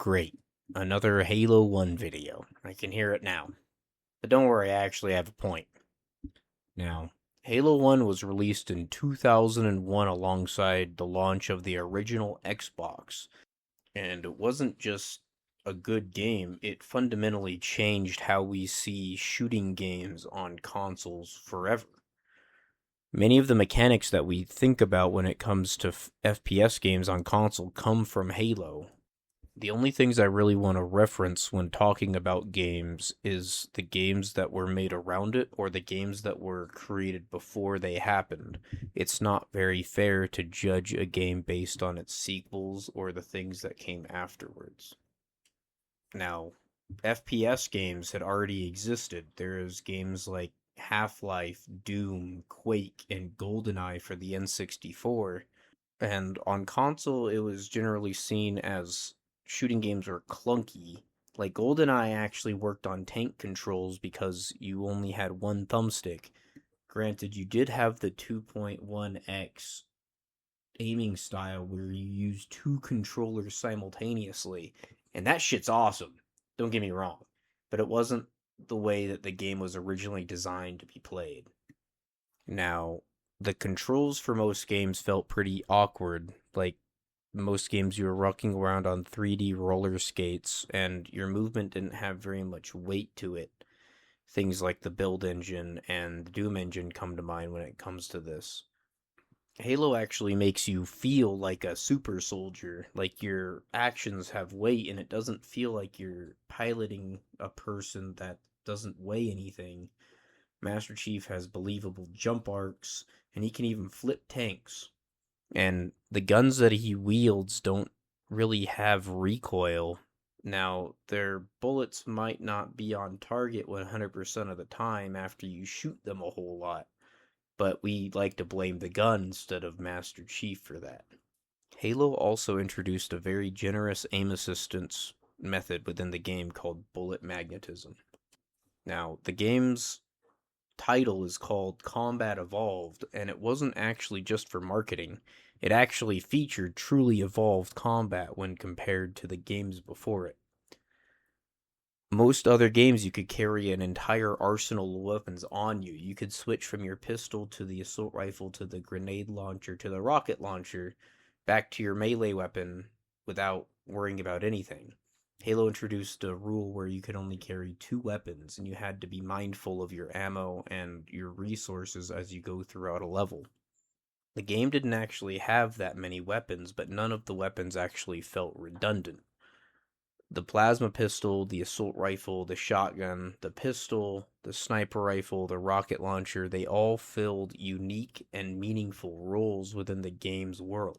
great. Another Halo 1 video. I can hear it now. But don't worry, I actually have a point. Now, Halo 1 was released in 2001 alongside the launch of the original Xbox. And it wasn't just a good game, it fundamentally changed how we see shooting games on consoles forever. Many of the mechanics that we think about when it comes to FPS games on console come from Halo. The only things I really want to reference when talking about games is the games that were made around it or the games that were created before they happened. It's not very fair to judge a game based on its sequels or the things that came afterwards. Now, FPS games had already existed. There's games like Half-Life, Doom, Quake, and GoldenEye for the N64. And on console, it was generally seen as shooting games were clunky. Like GoldenEye actually worked on tank controls because you only had one thumbstick. Granted, you did have the 2.1x aiming style where you use two controllers simultaneously, and that shit's awesome. Don't get me wrong, but it wasn't the way that the game was originally designed to be played. Now, the controls for most games felt pretty awkward. Like, most games you were rocking around on 3D roller skates, and your movement didn't have very much weight to it. Things like the Build engine and the Doom engine come to mind when it comes to this. Halo actually makes you feel like a super soldier, like your actions have weight, and it doesn't feel like you're piloting a person that doesn't weigh anything. Master Chief has believable jump arcs, and he can even flip tanks. And the guns that he wields don't really have recoil. Now, their bullets might not be on target 100% of the time after you shoot them a whole lot, but we like to blame the gun instead of Master Chief for that. Halo also introduced a very generous aim assistance method within the game called bullet magnetism. Now, the game's title is called Combat Evolved, and it wasn't actually just for marketing. It actually featured truly evolved combat when compared to the games before it. Most other games, you could carry an entire arsenal of weapons on you. You could switch from your pistol to the assault rifle to the grenade launcher to the rocket launcher back to your melee weapon without worrying about anything. Halo introduced a rule where you could only carry two weapons, and you had to be mindful of your ammo and your resources as you go throughout a level. The game didn't actually have that many weapons, but none of the weapons actually felt redundant. The plasma pistol, the assault rifle, the shotgun, the pistol, the sniper rifle, the rocket launcher, they all filled unique and meaningful roles within the game's world.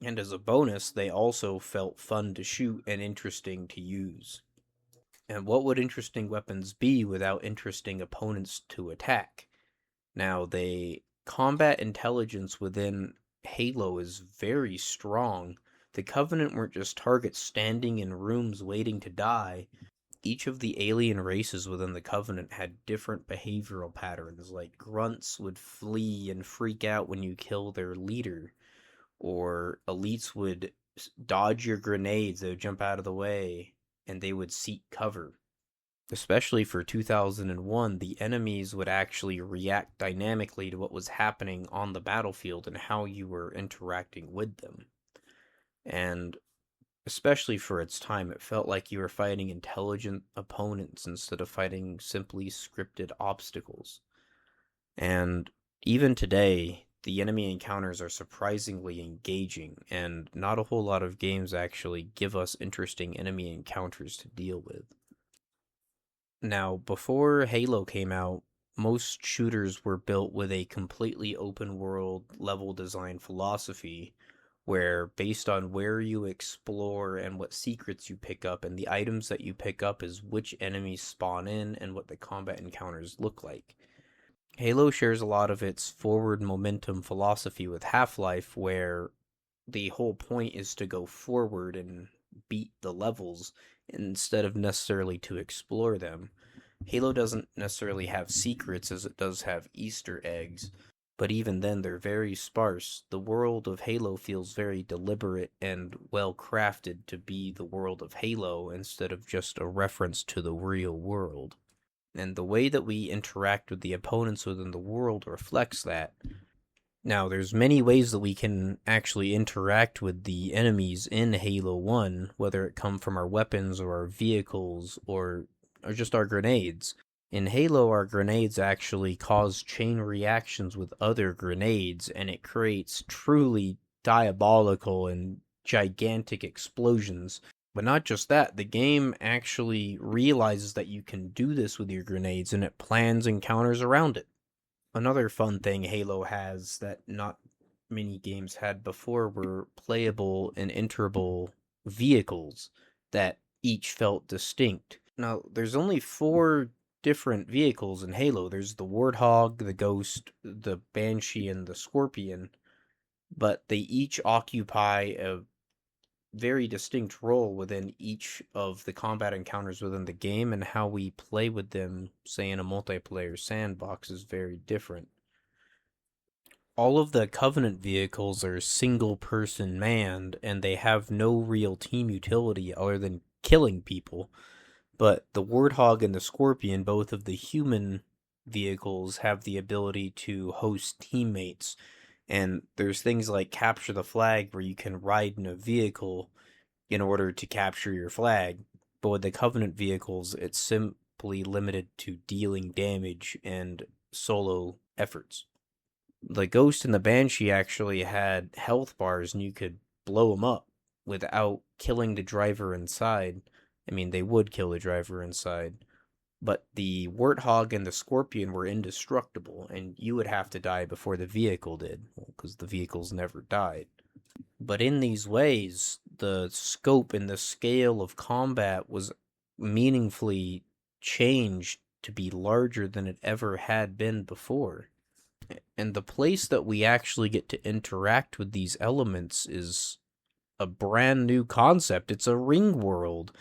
And as a bonus, they also felt fun to shoot and interesting to use. And what would interesting weapons be without interesting opponents to attack? Now, the combat intelligence within Halo is very strong. The Covenant weren't just targets standing in rooms waiting to die. Each of the alien races within the Covenant had different behavioral patterns, like grunts would flee and freak out when you kill their leader, or elites would dodge your grenades, they would jump out of the way, and they would seek cover. Especially for 2001, the enemies would actually react dynamically to what was happening on the battlefield and how you were interacting with them. And especially for its time, it felt like you were fighting intelligent opponents instead of fighting simply scripted obstacles. And even today, the enemy encounters are surprisingly engaging, and not a whole lot of games actually give us interesting enemy encounters to deal with. Now, before Halo came out, most shooters were built with a completely open world level design philosophy where, based on where you explore and what secrets you pick up and the items that you pick up, is which enemies spawn in and what the combat encounters look like. Halo shares a lot of its forward momentum philosophy with Half-Life, where the whole point is to go forward and beat the levels instead of necessarily to explore them. Halo doesn't necessarily have secrets as it does have Easter eggs, but even then they're very sparse. The world of Halo feels very deliberate and well crafted to be the world of Halo instead of just a reference to the real world. And the way that we interact with the opponents within the world reflects that. Now, there's many ways that we can actually interact with the enemies in Halo 1, whether it come from our weapons or our vehicles or just our grenades. In Halo, our grenades actually cause chain reactions with other grenades, and it creates truly diabolical and gigantic explosions. But not just that, the game actually realizes that you can do this with your grenades, and it plans encounters around it. Another fun thing Halo has that not many games had before were playable and enterable vehicles that each felt distinct. Now, there's only 4 different vehicles in Halo. There's the Warthog, the Ghost, the Banshee, and the Scorpion, but they each occupy a very distinct role within each of the combat encounters within the game, and how we play with them, say in a multiplayer sandbox, is very different. All of the Covenant vehicles are single-person manned, and they have no real team utility other than killing people. But the Warthog and the Scorpion, both of the human vehicles, have the ability to host teammates. And there's things like Capture the Flag, where you can ride in a vehicle in order to capture your flag. But with the Covenant vehicles, it's simply limited to dealing damage and solo efforts. The Ghost and the Banshee actually had health bars, and you could blow them up without killing the driver inside. I mean, they would kill the driver inside. But the Warthog and the Scorpion were indestructible, and you would have to die before the vehicle did, because the vehicles never died. But in these ways, the scope and the scale of combat was meaningfully changed to be larger than it ever had been before. And the place that we actually get to interact with these elements is a brand new concept. It's a ring world.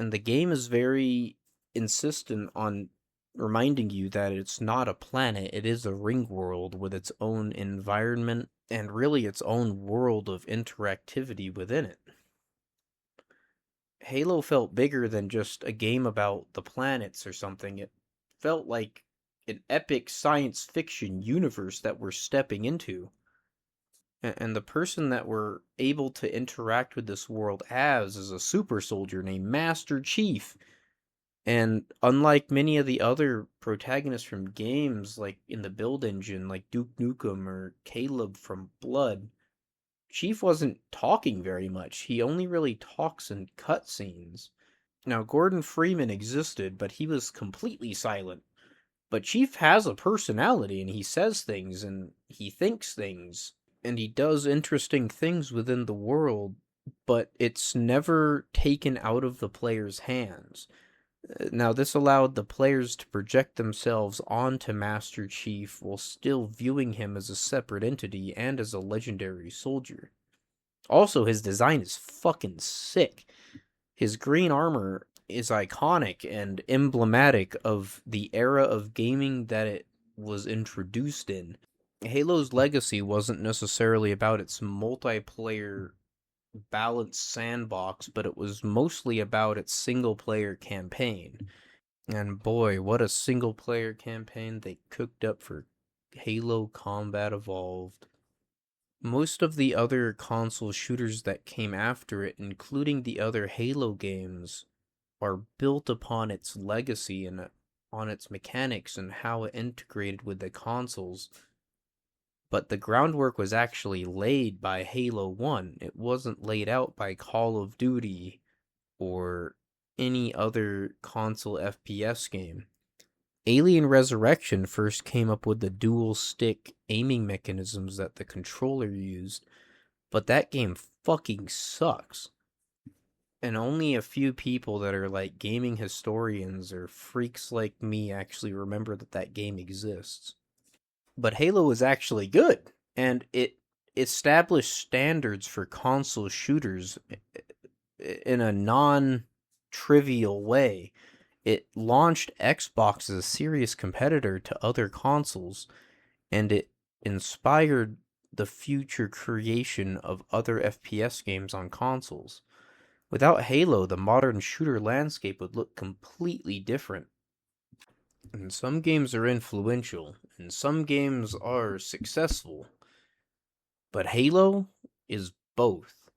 And the game is very insistent on reminding you that it's not a planet, it is a ring world with its own environment and really its own world of interactivity within it. Halo felt bigger than just a game about the planets or something. It felt like an epic science fiction universe that we're stepping into. And the person that we're able to interact with this world as is a super soldier named Master Chief. And unlike many of the other protagonists from games, like in the build engine, like Duke Nukem or Caleb from Blood, Chief wasn't talking very much. He only really talks in cutscenes. Now, Gordon Freeman existed, but he was completely silent. But Chief has a personality, and he says things, and he thinks things, and he does interesting things within the world, but it's never taken out of the player's hands. Now, this allowed the players to project themselves onto Master Chief while still viewing him as a separate entity and as a legendary soldier. Also, his design is fucking sick. His green armor is iconic and emblematic of the era of gaming that it was introduced in. Halo's legacy wasn't necessarily about its multiplayer balanced sandbox, but it was mostly about its single-player campaign. And boy, what a single-player campaign they cooked up for Halo Combat Evolved. Most of the other console shooters that came after it, including the other Halo games, are built upon its legacy and on its mechanics and how it integrated with the consoles. But the groundwork was actually laid by Halo 1. It wasn't laid out by Call of Duty or any other console FPS game. Alien Resurrection first came up with the dual stick aiming mechanisms that the controller used, but that game fucking sucks. And only a few people that are like gaming historians or freaks like me actually remember that that game exists. But Halo is actually good, and it established standards for console shooters in a non-trivial way. It launched Xbox as a serious competitor to other consoles, and it inspired the future creation of other FPS games on consoles. Without Halo, the modern shooter landscape would look completely different. And some games are influential, and some games are successful. But Halo is both.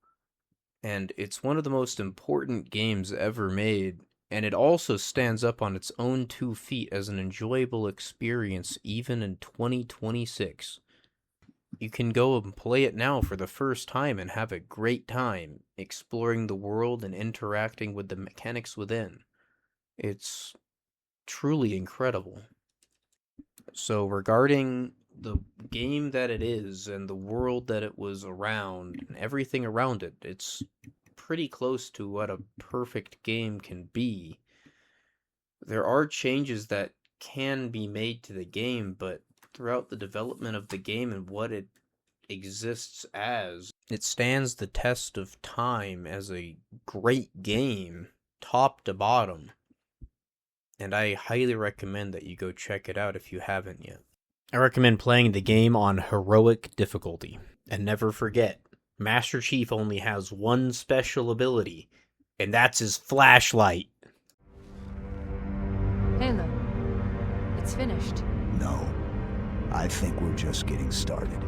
And it's one of the most important games ever made, and it also stands up on its own 2 feet as an enjoyable experience even in 2026. You can go and play it now for the first time and have a great time exploring the world and interacting with the mechanics within. It's truly incredible. So, regarding the game that it is and the world that it was around and everything around it, it's pretty close to what a perfect game can be. There are changes that can be made to the game, but throughout the development of the game and what it exists as, it stands the test of time as a great game, top to bottom. And I highly recommend that you go check it out if you haven't yet. I recommend playing the game on heroic difficulty. And never forget, Master Chief only has one special ability, and that's his flashlight. Halo. It's finished. No. I think we're just getting started.